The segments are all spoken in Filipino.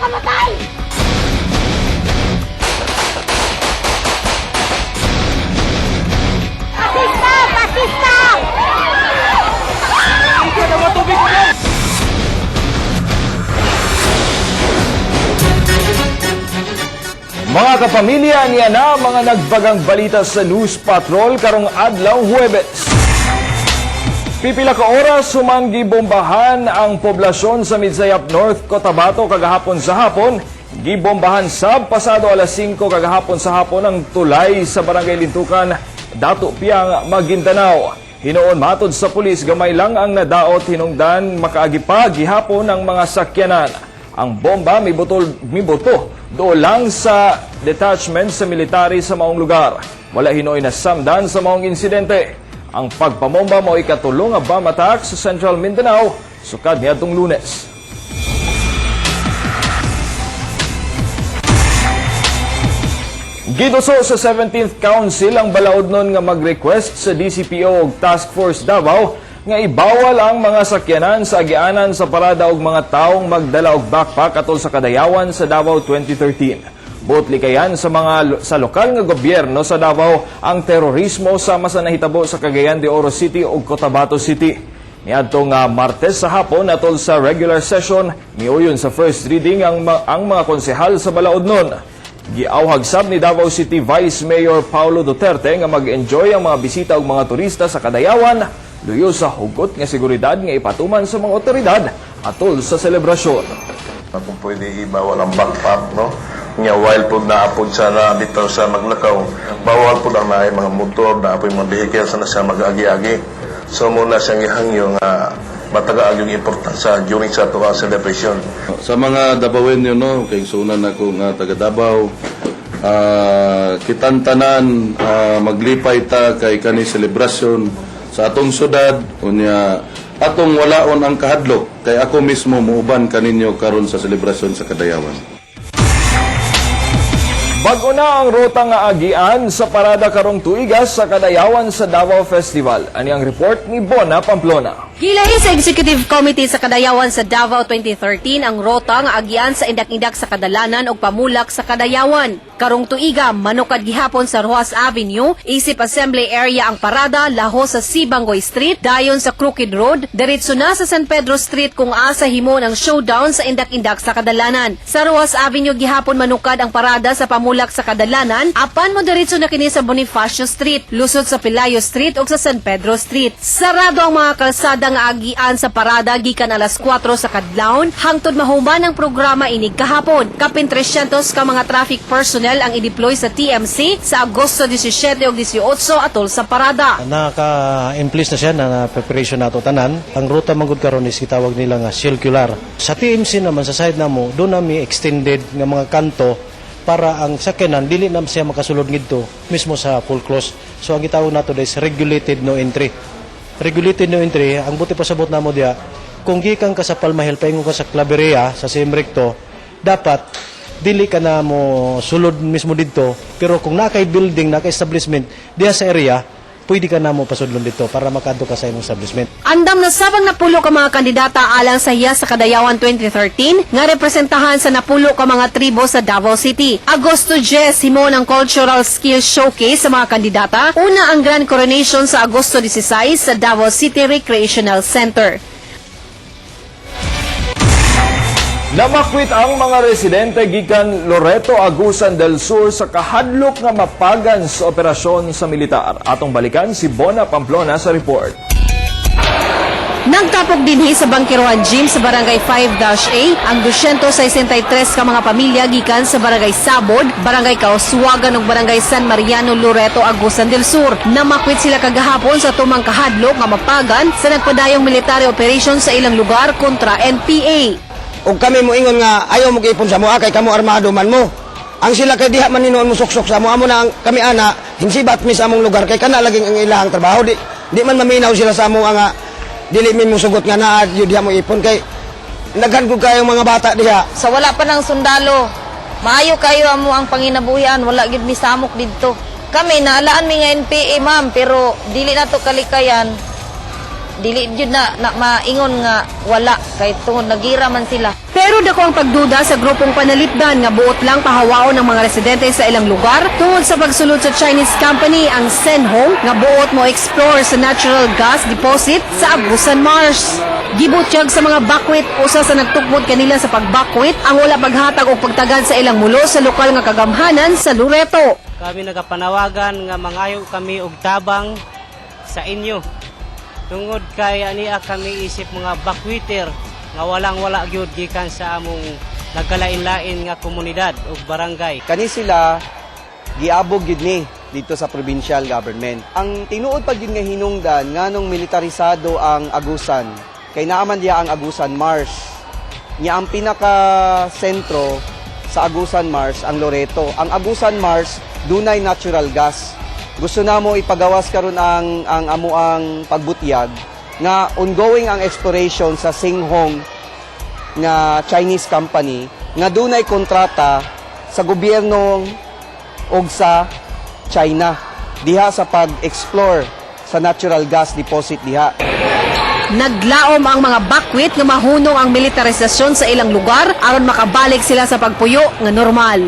makamatay! Pasista! Pasista! Ito na matubig mo! Mga kapamilya, niya na mga nagbagang balita sa News Patrol karong adlaw Huwebes. Pipila ka oras sumanggi bombahan ang poblasyon sa Midsayap North, Cotabato kagahapon sa hapon. Gibombahan sab pasado alas 5 kagahapon sa hapon ang tulay sa Barangay Lintukan, Dato Piang, Maguindanao. Hinoon matod sa pulis, gamay lang ang nadaot, hinungdan makaagi pa gihapon ang mga sakyanan. Ang bomba miboto do lang sa detachment sa military sa maong lugar. Wala hinoy na samdan sa maong insidente. Ang pagpamomba mo ikatulong nga bomb attack sa Central Mindanao sukad niadtong Lunes. Giduso sa 17th Council ang balaodnon nga mag-request sa DCPO ug Task Force Davao nga ibawal ang mga sakyanan sa agianan sa parada og mga taong magdala og backpack atol sa Kadayawan sa Davao 2013. Butli kayan sa lokal nga gobyerno sa Davao ang terorismo sama sa nahitabo sa Cagayan de Oro City ug Cotabato City. Niadtong Martes sa hapon atol sa regular session, miuyon sa first reading ang mga konsehal sa balaodnon. Giawhag sab ni Davao City Vice Mayor Paulo Duterte nga mag-enjoy ang mga bisita ug mga turista sa Kadayawan, luyo sa hugot nga seguridad nga ipatuman sa mga otoridad atol sa selebrasyon. Kung pwede ibawal ang backpack, no? Nga while po naapod sana bitaw sa maglakaw, bawal po lang na mga motor, naapoy mga vehicle sana siya mag-agi-agi. So muna siyang ihangyo nga mataga yung importansya during sa tuwa celebration. Sa mga Dabawen yun, no, kay sunan ako nga taga Davao, kitantanan maglipay ta kay kani selebrasyon sa atong syudad, unya atong walaon ang kahadlok kay ako mismo muuban kaninyo karon sa selebrasyon sa Kadayawan. Bago na ang ruta nga agian sa parada karong tuigas sa Kadayawan sa Davao Festival. Ani ang report ni Bona Pamplona. Gilahi sa Executive Committee sa Kadayawan sa Davao 2013 ang rota nga agian sa indak-indak sa Kadalanan o pamulak sa Kadayawan. Karong tuiga, manukad gihapon sa Rojas Avenue, isip Assembly Area ang parada, laho sa Sibangoy Street, dayon sa Crooked Road, diretso na sa San Pedro Street kung asa himo ng showdown sa indak-indak sa Kadalanan. Sa Rojas Avenue gihapon manukad ang parada sa pamulak sa Kadalanan, apan mo diretso na kini sa Bonifacio Street, lusod sa Pelayo Street ug sa San Pedro Street. Sarado ang mga kalsada nga agian sa parada gikan alas 4 sa kadlawon hangtod mahuman ang programa inig kahapon. Kapin 300 ka mga traffic personnel ang i-deploy sa TMC sa Agosto 17 ug 18 atol sa parada. Naka-in-place na siya na preparation nato tanan. Ang ruta manggod karon is gitawag nila nga circular. Sa TMC naman sa side namo, do nami extended nga mga kanto para ang sakyanan dili na siya makasulod ngidto mismo sa full close. So ang gitawag nato is regulated no entry. Regulated no entry, ang buti pasabot namo diya, kung gikan ka sa Palmahil paingon ka sa Claveria sa same recto, dapat dili ka na mo sulod mismo dito, pero kung nakay building, nakay establishment diya sa area, pwede ka na mo pasudlon dito para makadto ka sa imong establishment. Andam na sabang napulo ka mga kandidata alang sa iya sa Kadayawan 2013 nga representahan sa napulo ka mga tribo sa Davao City. Agosto 10 himo ng Cultural Skills Showcase sa mga kandidata. Una ang Grand Coronation sa Agosto 16 sa Davao City Recreational Center. Namakwit ang mga residente gikan Loreto, Agusan del Sur sa kahadlok nga mapagan sa operasyon sa militar. Atong balikan si Bona Pamplona sa report. Nagtapok dinhi sa Bangkiroan Gym sa Barangay 5-A ang 263 ka mga pamilya gikan sa Barangay Sabod, Barangay Kauswagan ug Barangay San Mariano, Loreto, Agusan del Sur. Namakwit sila kagahapon sa tumang kahadlok nga mapagan sa nagpadayong military operation sa ilang lugar kontra NPA. Ug kami mo ingon nga ayaw mo giipon sa mua kay kamo armado man mo. Ang sila kay diha man ninuon mo suksok sa amo na ang kami ana hinsibat mi sa among lugar kay kana laging ang ilahang trabaho di man maminaw sila sa amo nga dili mi mo sugot nga naa diha mo ipon kay naghan ko kayo mga bata diha. Sa wala pa ng sundalo, maayo kayo amo ang panginabuhian, wala gid mi samok didto. Kami naalaan mi nga NPA ma'am pero dili na to kalikayan. dili jud na maingon nga wala kay tungod nagira man sila. Pero dako ang pagduda sa grupong panalitdan nga buot lang pahawaon ng mga residente sa ilang lugar tungod sa pagsulod sa Chinese company ang Senhong nga buot mo explore sa natural gas deposit sa Agusan Mars. Gibutyag sa mga bakwit usa sa nagtukmod kanila sa pagbakwit ang wala paghatag o pagtagad sa ilang mulo sa lokal nga kagamhanan sa Loreto. Kami nagapanawagan nga mangayo kami og tabang sa inyo. Tungod kay ania kami isip mga bakwiter nga walang-wala gyud gikan sa among nagkalain-lain nga komunidad ug barangay. Kani sila giabog gid ni dito sa provincial government. Ang tinuod pag yun nga hinungdan nganong militarisado ang Agusan. Kay naaman diya ang Agusan Mars. Nya ang pinaka sentro sa Agusan Mars ang Loreto. Ang Agusan Mars dunay natural gas. Gusto namo ipagawas karon ang amo ang pagbutyag nga ongoing ang exploration sa Senhong nga Chinese company nga dunay kontrata sa gobyerno og sa China diha sa pag-explore sa natural gas deposit diha. Naglaom ang mga bakwit nga mahunong ang militarisasyon sa ilang lugar aron makabalik sila sa pagpuyo nga normal.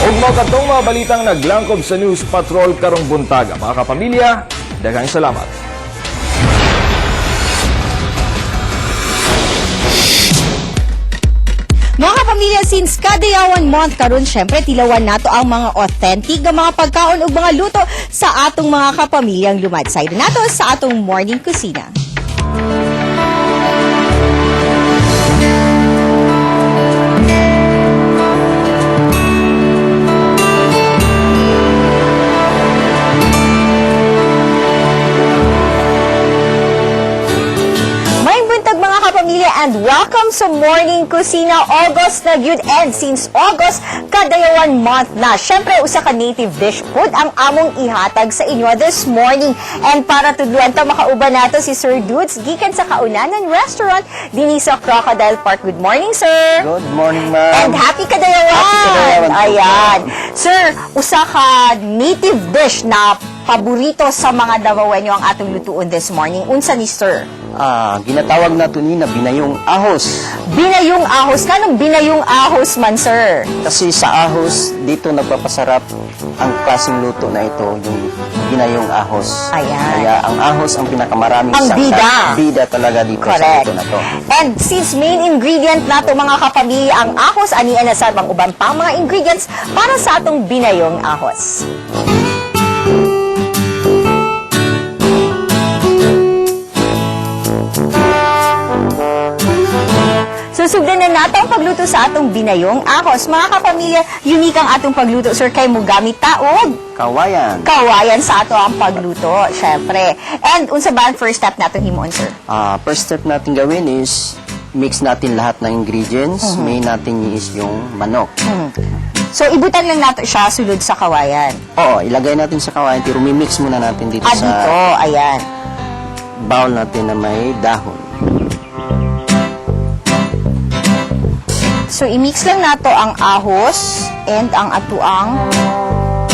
Ug mao katong mga balitang naglangkob sa News Patrol karong buntaga. Mga kapamilya, daghang salamat. Mga kapamilya, since Kadayawan Month karon syempre tilawan nato ang mga authentic nga mga pagkaon ug mga luto sa atong mga kapamilyang lumadsay nato sa atong morning kusina. And welcome sa Morning Kusina. August na gyud, and since August, Kadayawan Month na. Syempre, usa ka native dish food ang among ihatag sa inyo this morning. And para tudluan ta makauban nato si Sir Dudes gikan sa Kaunanan Restaurant dinhi sa Crocodile Park. Good morning, sir. Good morning, ma'am. And happy Kadayawan. Happy Kadayawan. Ayan. Sir, usa ka native dish na paborito sa mga Davaoenyo ang atong lutuon this morning. Unsa ni sir? Ginatawag nato ni na binayong ahos. Binayong ahos. Kanong binayong ahos man, sir? Kasi sa ahos, dito nagpapasarap ang klaseng luto na ito, yung binayong ahos. Ayan. Kaya ang ahos ang pinakamaraming Ang sangkap. bida. Bida talaga dito sa Correct. luto na to. And since main ingredient nato mga kapamilya ang ahos, ani na sa bang uban pang mga ingredients para sa atong binayong ahos. Susugdan na nato ang pagluto sa atong binayong ahos. Mga kapamilya, unique ang atong pagluto, sir, kay mugamit taog. Kawayan. Kawayan sa ato ang pagluto, syempre. And unsa ba ang first step natin himuon, sir? First step natin gawin is mix natin lahat ng ingredients. Main natin is yung manok. So, ibutan lang nato siya sulod sa kawayan. Oo, ilagay natin sa kawayan, pero mimix muna natin dito sa Dito, ayan. bowl natin na may dahon. So, i-mix lang nato ang ahos and ang atuang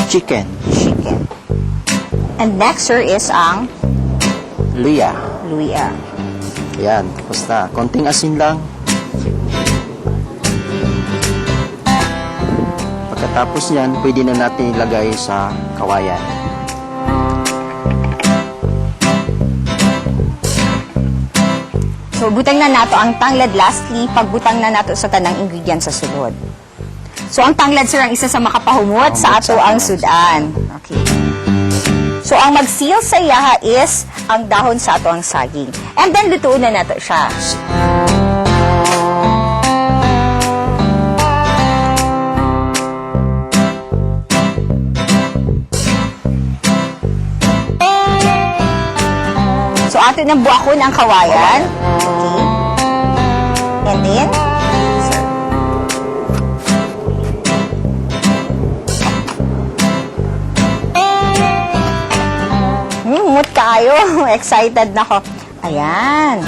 Chicken. chicken. And next, sir, is ang Luya. luya. Yan, tapos na. Konting asin lang. Pagkatapos yan, pwede na natin ilagay sa kawayan. So, butang na nato ang tanglad lastly, pagbutang na nato sa tanang ingredients sa sulod. So, ang tanglad, sir, ang isa sa makapahumot sa ato ang sudan. Okay. So, ang mag-seal sa iyaha is ang dahon sa ato ang saging. And then, lutuin na nato siya. So, ato nang buakon ang kawayan. Okay. And then, sir. Mut kayo. Excited na ako. Ayan.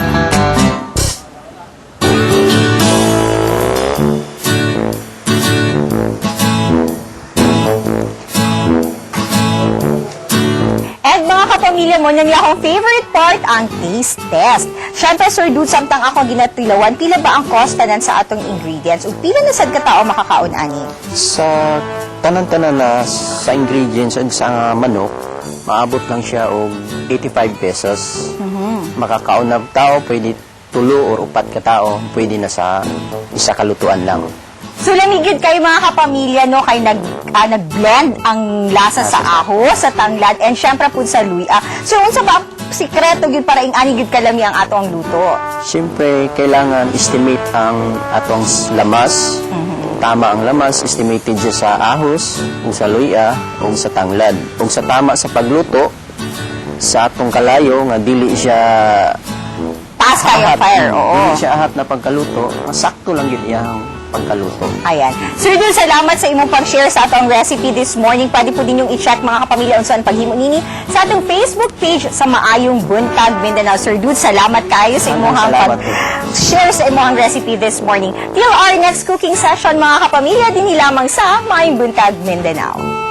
And mga kapamilya, alam mo na niya akong favorite part ang taste test. Siyempre, Sir Dude, samtang ako ginatilawan, pila ba ang kostanan sa atong ingredients? O pila na sad ka tao makakaon ani? Sa tanan-tanan na sa ingredients at sa manok, maabot lang siya og 85 pesos. Makakaon na tao, pwede 3 or 4 ka tao, pwede na sa isa kalutuan lang. So, lamigid kayo mga kapamilya, no, kay nag-blend ang lasa sa aho, sa tanglad, and syempre po sa luya. So, unsa ba ang sikreto gyud para ingani gyud kalami ang ato ang luto? Siyempre, kailangan estimate ang atong lamas. Tama ang lamas, estimated siya sa ahos, o sa luya, o sa tanglad. O sa tama sa pagluto, sa atong kalayo, nga dili siya Taas kayo fire, oo. Dili siya ahat na pagkaluto, sakto lang yun iyang pagkaluto. Ayan. Sir Dul, salamat sa imong pag-share sa atong recipe this morning. Pwede po din yung i-check mga kapamilya unsa ang paghimo nini sa atong Facebook page sa Maayong Buntag Mindanao. Sir Dul, salamat kayo sa imong pag-share sa imong recipe this morning. Till our next cooking session mga kapamilya, din lamang sa Maayong Buntag Mindanao.